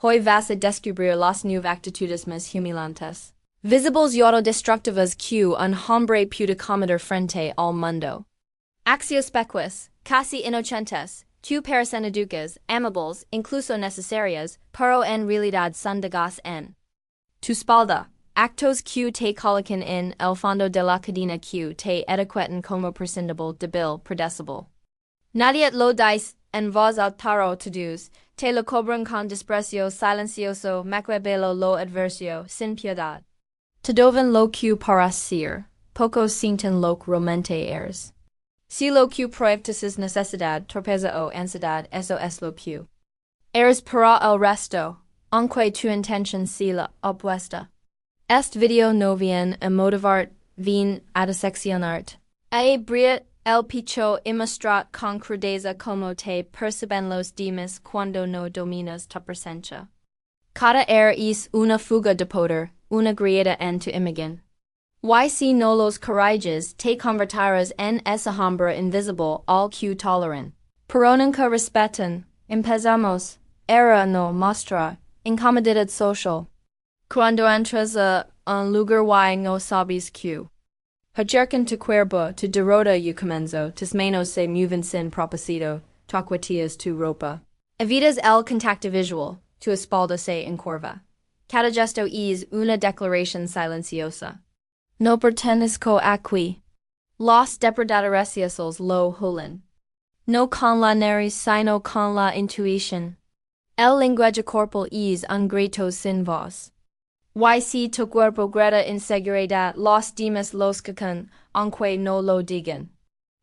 Hoy vas a descubrir las nuevas actitudes más humilantes. Visibles y autodestructivas que un hombre puede cometer frente al mundo. Axios pequis, casi inocentes, que parecen educas, amables, incluso necesarias, pero en realidad son dagas en tu espalda. Actos que te colocan en el fondo de la cadena que te etiquetan como prescindible, débil, predecible. Nadie lo dice en voz alta, todos te lo cobran con desprecio silencioso. Machiavelli lo adversió sin piedad. Todovan lo que parece, pocos sienten lo que realmente es. Si lo que proyectas es necesidad, torpeza o ansiedad, eso es lo que eres para el resto, aunque tu intención sea la opuesta. Este video no viene a motivarte, viene a diseccionarte. Abrir el pecho y mostrar con crudeza como te perciben los demás cuando no dominas tu presencia. Cada es una fuga de poder, una grieta en tu imagen. Y si no los corriges, te convertirás en esa sombra invisible al que toleran. Pero nunca respetan. Empezamos. Era no mostrar incomodidad social. Cuando entras a un lugar y no sabes que acercan tu cuerpo, tu derrota y comienzo, tus manos se mueven sin propósito, tu acuatías tu ropa. Evitas el contacto visual, tu espalda se encorva. Cada gesto es una declaración silenciosa. No pertenezco aquí. Los depredadores lo hulen. No con la nariz sino con la intuición. El lenguaje corporal es un grito sin voz. Y si tu cuerpo grita inseguridad, los demás los cacan, aunque no lo digan.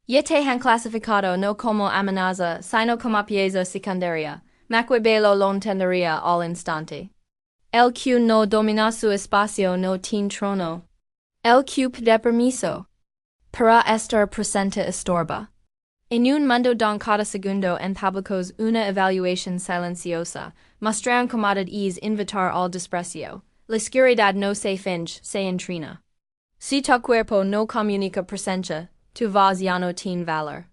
Y te han clasificado no como amenaza, sino como pieza secundaria. Machiavelli lo entendería al instante. El que no domina su espacio no tiene trono. El que pide permiso para estar presente estorba. En un mundo don cada segundo en públicos una evaluación silenciosa, mostrar incomodidad es invitar al desprecio. La oscuridad no se finge, se entrena. Si tu cuerpo no comunica presencia, tu voz ya no tiene valor.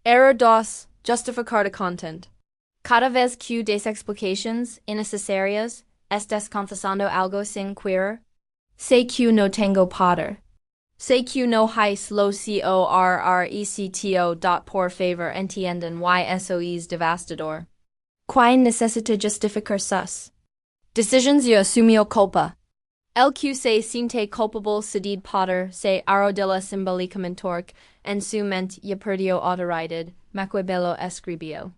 Error 2. Justificar de content. Cada vez que des explicaciones innecesarias, estás confesando algo sin querer. Sé que no tengo poder. Sé que no hais lo correcto. Por favor entiendan y eso es devastador. Quien necesita justificar sus decisions y asumió culpa. El que se siente culpable cedid poder se arrodilla simbólicamente en su mente y perdió autoridad. Machiavelli escribió.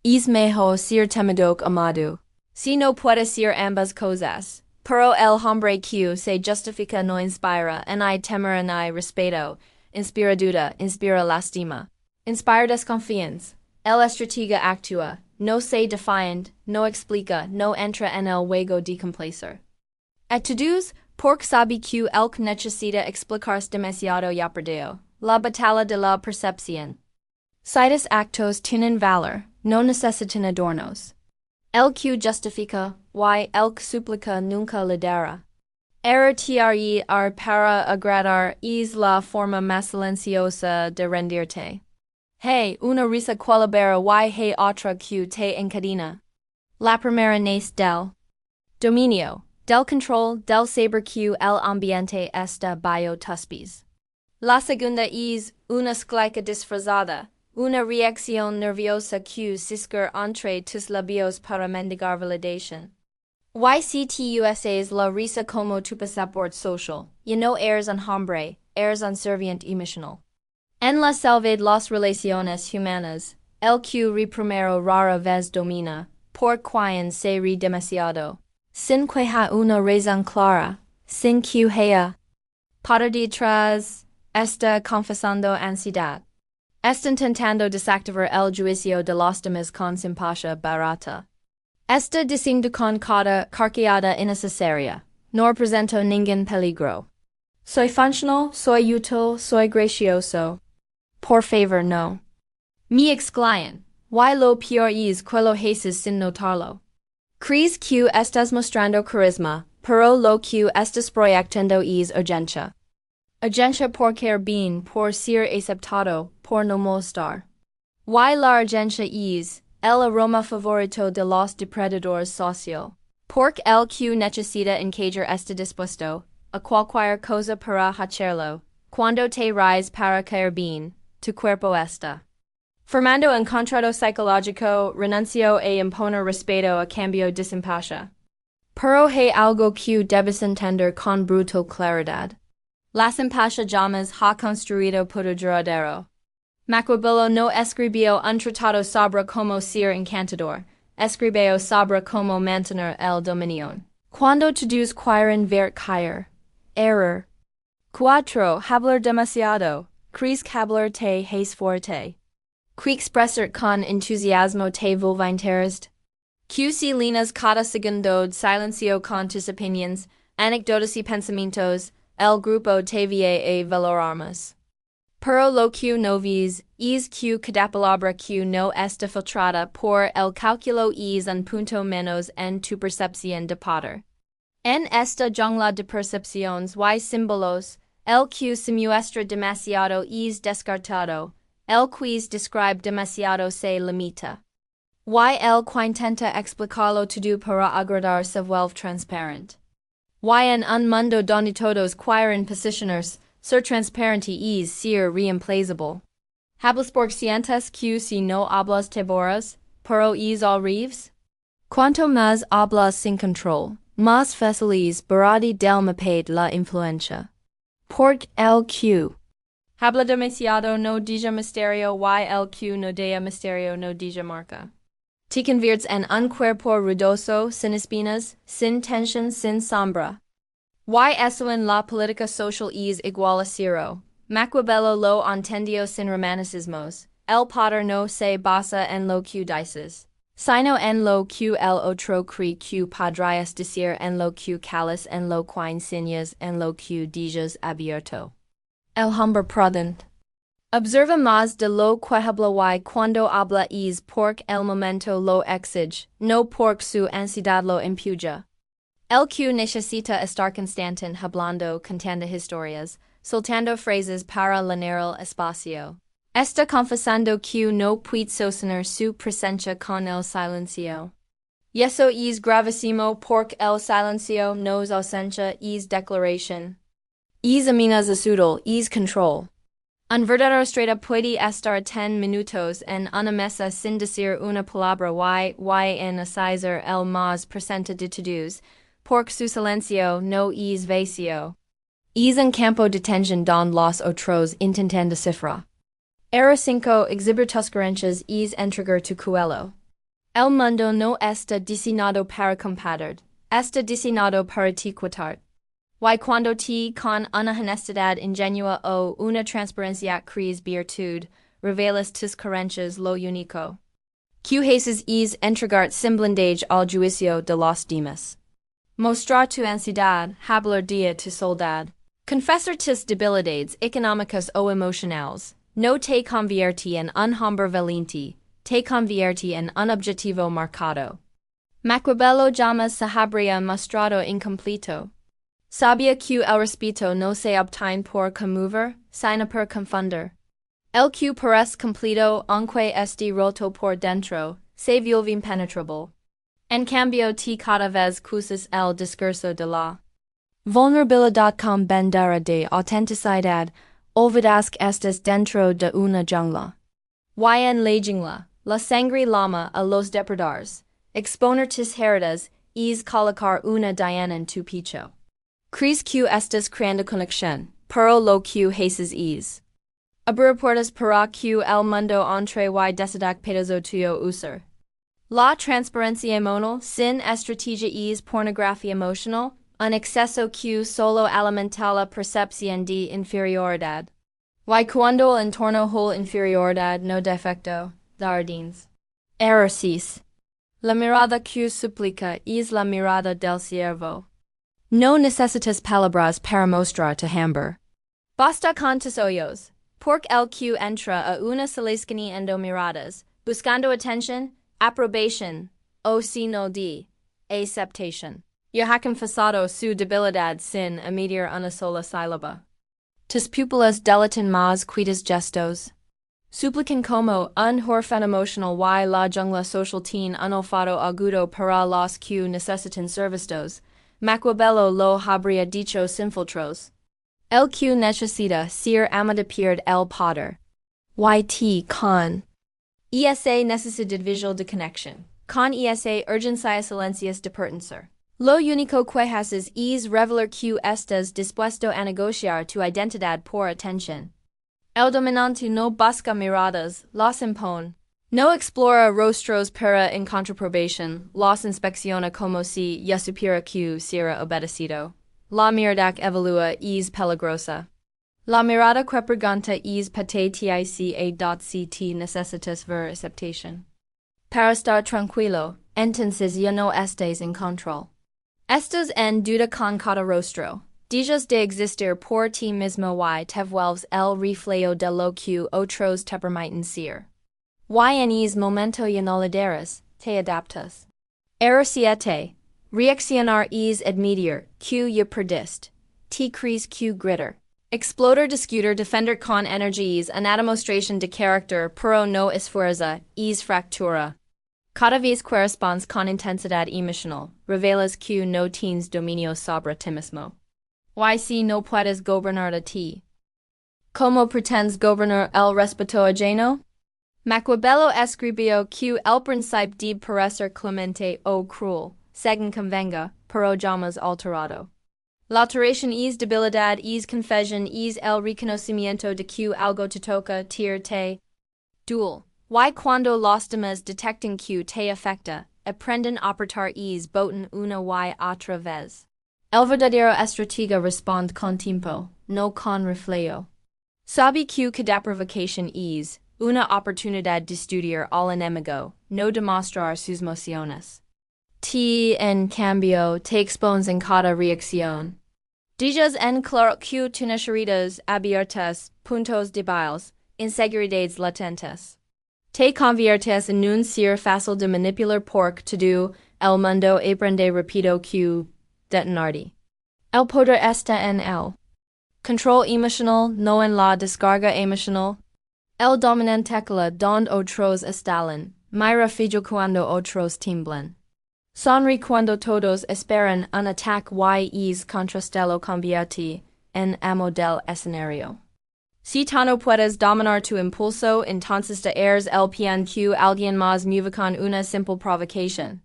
Es mejor ser temido que amado. Si no puede ser ambas cosas. Pero el hombre que se justifica no inspira, ni temor ni respeto, inspira duda, inspira lástima, inspira desconfianza. El estratega actúa, no se defiende, no explica, no entra en el juego de complacer. A todos, porque sabe que el que necesita explicarse demasiado ya perdió, la batalla de la percepción. Citas actos tienen valor, no necesitan adornos. El que justifica, y el que suplica nunca lidera. Errar para agradar es la forma más silenciosa de rendirte. Hey, una risa cualabera y hey otra que te encadena. La primera nace del dominio, del control, del saber que el ambiente está bajo tuspis. La segunda es una esclica disfrazada. Una reacción nerviosa que ciscar entre tus labios para mendigar validación. YCTUSAs la risa como tu pasaporte social, y no eres un hombre, eres un serviente emocional. En la selva de las relaciones humanas, el que primero rara vez domina, por quien se ri demasiado. Sin que haya una razón clara, sin que haya para detrás, está confesando ansiedad. Está intentando desactivar el juicio de los demás con simpatía barata. Está diciendo con cada carcajada innecesaria, no presento ningún peligro. Soy funcional, soy útil, soy gracioso. Por favor no. Me exclayan, y lo peor es que lo haces sin notarlo. Crees que estás mostrando carisma, pero lo que estás proyectando es urgencia. Urgencia por caer bien, por ser aceptado, por no molestar. Y la urgencia es el aroma favorito de los depredadores socio. Pork el que necesita encajar este dispuesto, a cualquier cosa para hacerlo, cuando te rise para caer bien, tu cuerpo está. Formando encontrado psicológico, renuncio a imponer respeto a cambio disimpasha. Pero hay algo que debes entender con brutal claridad. Las impasha llamas ha construido por duradero. Machiavelli no escribió un tratado sobre cómo ser encantador, escribió sobre cómo mantener el dominio. Cuando todos quieren ver caer. Error. 4. Hablar demasiado. Crees que hablar te es fuerte. Que expresar con entusiasmo te volvinterest. Que si linas cada segundo silencio con tus opinions, anecdotas y pensamientos, el grupo te vie a valorarmas. Pero lo que no ves, es que cada palabra que no está filtrada por el cálculo es un punto menos en tu percepción de poder. En esta jungla de percepciones y símbolos, el que se muestra demasiado es descartado, el quiz describe demasiado se limita. Y el que intenta explicarlo todo para agradar se vuelve transparent. Y en un mundo donde todos quieren posicionarse, ser transparente es ser reemplazable. Hablas por sientes que si no hablas te borras, pero es al revés? Cuanto más hablas sin control, más fácil es barrarte del mapa de la influencia. Porque el que habla demasiado no deja misterio y el que no deja misterio no deja marca. Te conviertes en un cuerpo ruidoso, sin espinas, sin tensión, sin sombra. Y eso en la política social es igual a cero. Machiavelli lo entendió sin romanticismos. El poder no se basa en lo que dices, sino en lo que el otro cree que podrías decir en lo que callas en lo que enseñas en lo que dejas abierto. El hombre prudente observa más de lo que habla y cuando habla es porque el momento lo exige, no porque su ansiedad lo empuja. El que necesita estar constante hablando contando historias, soltando frases para llenar el espacio. Está confesando que no puede sostener su presencia con el silencio. Y eso es gravísimo porque el silencio no es ausencia, es declaración. Es amenaza sutil, es control. Un verdadero estrella puede estar 10 minutos en una mesa sin decir una palabra y en hacer el más presente de todos, porque su silencio no es vacío. Es un campo de tensión donde los otros intentan descifrar. Era 5 exhibir tus creencias es entregar tu cuello. El mundo no está diseñado para compartir, está diseñado para te quitar. Y cuando te con una honestidad ingenua o una transparencia crees virtud, revelas tus creencias lo único que haces es entregar sin blindaje al juicio de los demás. Mostrar tu ansiedad, hablar de tu soledad. Confesar tus debilidades económicas o emocionales. No te convierte en un hombre valiente, te convierte en un objetivo marcado. Machiavelli llama sabiduría mostrado incompleto. Sabía que el respeto no se obtiene por conmover, sino por confundir. El que parece completo aunque esté roto por dentro, se vuelve impenetrable. En cambio te cada vez cruzas el discurso de la vulnerabilidad con bandera de autenticidad, olvidas que estás dentro de una jungla. Y en la jungla, la sangre lama a los depredadores, exponer tus heridas, es colocar una diana en tu pecho. Crees que estás creando conexión, pero lo que haces es abrir puertas para que el mundo entre y decidir pedazo tuyo usar. La transparencia emocional sin estrategia es pornografía emocional, un exceso que solo alimenta la percepción de inferioridad. Y cuando el entorno whole inferioridad no defecto, jardines. Error 6. La mirada que suplica es la mirada del ciervo. No necesitas palabras para mostrar tu hambre. Basta con tus ojos, porque el que entra a una salescani endo miradas, buscando atención, aprobación, o sino de aceptación. Ya ha confesado su debilidad sin emitir una sola sílaba. Tus pupilas dilatan más que tus gestos. Suplican como un horfan emotional y la jungla social teen un olfato agudo para los que necesitan servicios. Machiavello lo habría dicho sin filtros. El que necesita ser amado pierde el poder. YT con. ESA necesidad visual de conexión. Con ESA urgencia silencias de pertenecer. Lo único que haces es revelar que estás dispuesto a negociar tu identidad por atención. El dominante no busca miradas, las impone. No explora rostros para encontrar probation, los inspecciona como si ya supiera que será obedecido. La mirada que evalúa es peligrosa. La mirada que pregunta es ct necesitas ver aceptación. Para estar tranquilo, entonces ya no estés en control. Estás en duda con cada rostro. Dejas de existir por ti mismo y te vuelves el reflejo de lo que otros te permiten ser. Y en ese momento ya no lideras, te adaptas. Error 7. Reaccionar es admitir que ya perdiste. Te crees que gritter. Exploder discutir defender con energies una demostración de carácter pero no esfuerza, es fractura. Cada vez correspondes con intensidad emocional, revelas que no tienes dominio sobre ti mismo. Y si no puedes gobernar a ti. ¿Cómo pretendes gobernar el respeto ajeno? Machiavello escribió que el principio de parecer clemente o cruel, según convenga, pero jamás alterado. La alteración es debilidad es confesión es el reconocimiento de que algo te toca te duel. Y cuando los demás detectan que te afecta, aprenden a apretar es botan una y otra vez. El verdadero estratega responde con tiempo, no con reflejo. Sabe que cada provocación es una oportunidad de estudiar al enemigo, no demostrar sus emociones. En cambio, te expones en cada reacción. Dejas en claro que tienes heridas abiertas, puntos débiles, inseguridades latentes. Te conviertes en un ser fácil de manipular porque todo el mundo aprende rápido que detenerte. El poder está en el control emocional, no en la descarga emocional. El dominante tecla donde otros estallan, mira fijo cuando otros tiemblan. Sonríe cuando todos esperan un ataque y es contrastelo convierte en amo del escenario. Si tú no puedes dominar tu impulso, entonces te eres el peón que alguien más mueve con una simple provocación.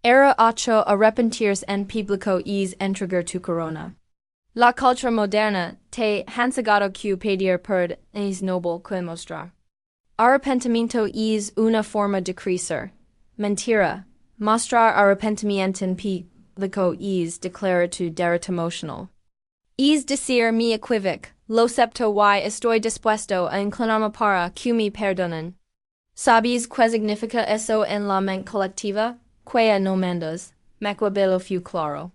Era 8 arrepentirse en público es entregar tu corona. La cultura moderna te ha enseñado que pedir perdón es noble que mostrar. Arrepentimiento es una forma de crecer. Mentira. Mostrar arrepentimiento en público es declarar tu derecho emocional. Es decir mi equivoco, lo acepto y estoy dispuesto a inclinarme para que me perdonen. ¿Sabes qué significa eso en la mente colectiva? Que no mandas. Machiavello fue claro.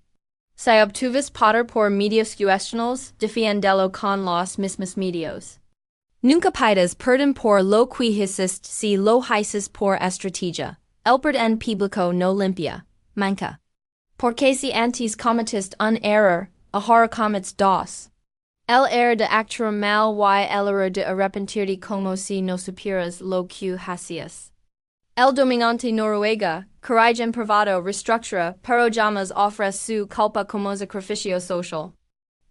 Si obtuves poder por medios cuestionables, defiéndelo con los mismos medios. Nunca pidas perdón por lo que hiciste si lo haces por estrategia. El perdón público no limpia, manca. Porque si antes cometiste un error, ahora cometes dos. El error de actuar mal y el error de arrepentirte como si no supieras lo que hacías. El dominante noruega, coraje en privado reestructura, pero jamás ofrece su culpa como sacrificio social.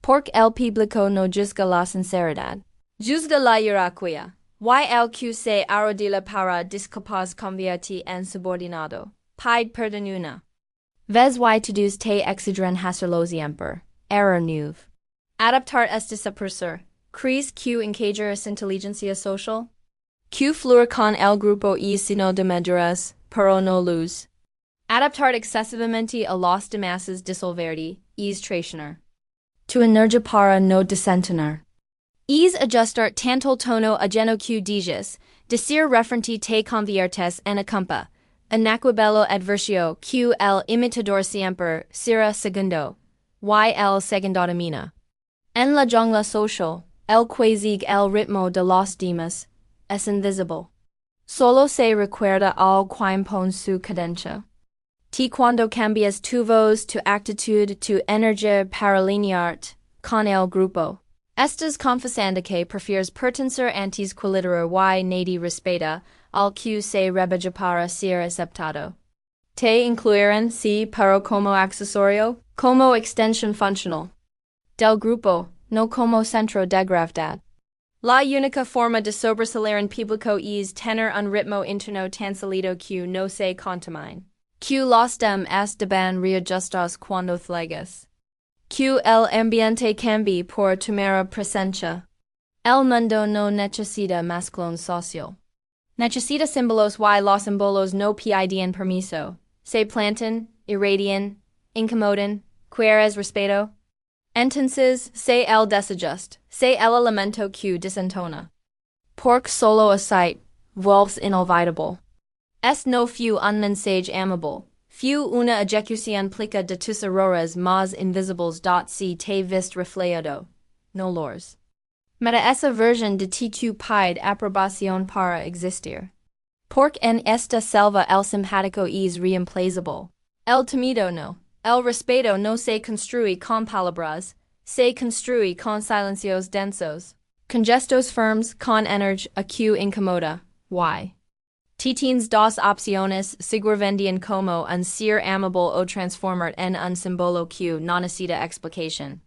Porque el público no juzga la sinceridad. Juzga la jerarquía. Y el que se arrodilla para disculpas convierte en subordinado. Pide perdón una vez y todos te exigen hacerlo siempre. Error 9. Adaptar es desaparecer. ¿Crees que encajar es inteligencia social? Que fluir con el grupo y sino de medidas, pero no luz. Adaptar excesivamente a los demás disolverte, es traicionar. Tu energía para no desentonar. Es ajustar tanto el tono ajeno que dices, decir referente te conviertes en a compa. Machiavello advirtió que el imitador siempre será segundo, y el segundo domina. En la jungla social, el que sigue el ritmo de los demás es invisible. Solo se recuerda al que impone su cadencia. Cuando cambias tu voz, tu actitud, tu energía para alinearte con el grupo. Estas confessandaque prefers pertencer antes quiliterar y nadi respeta, al que se rebeja para ser aceptado. Te incluirán si pero como accesorio, como extensión funcional del grupo, no como centro de gravedad. La única forma de sobresalir en público es tener un ritmo interno tan sólido que no se contamine. Que los demás deban reajustarse cuando llegues. Que el ambiente cambie por tu mera presencia. El mundo no necesita más clon social. Necesita símbolos y los símbolos no piden permiso. Se plantan, irradian, incomodan, quieres respeto. Entonces, se el desajust, se el elemento que desentona. Porque solo así, vuelves inolvidable. Es no fue un mensaje amable, fue una ejecución plica de tus errores más invisibles. Si te vist reflejado, no los. Meta esa version de tu pide aprobación para existir. Porque en esta selva el simpático es reemplazable. El temido no. El respeto no se construye con palabras, se construye con silencios densos, con gestos firmes, con energía que incomoda. Y. Tienes dos opciones, seguir vendiendo como un ser amable o transformar en un símbolo que no necesita explicación.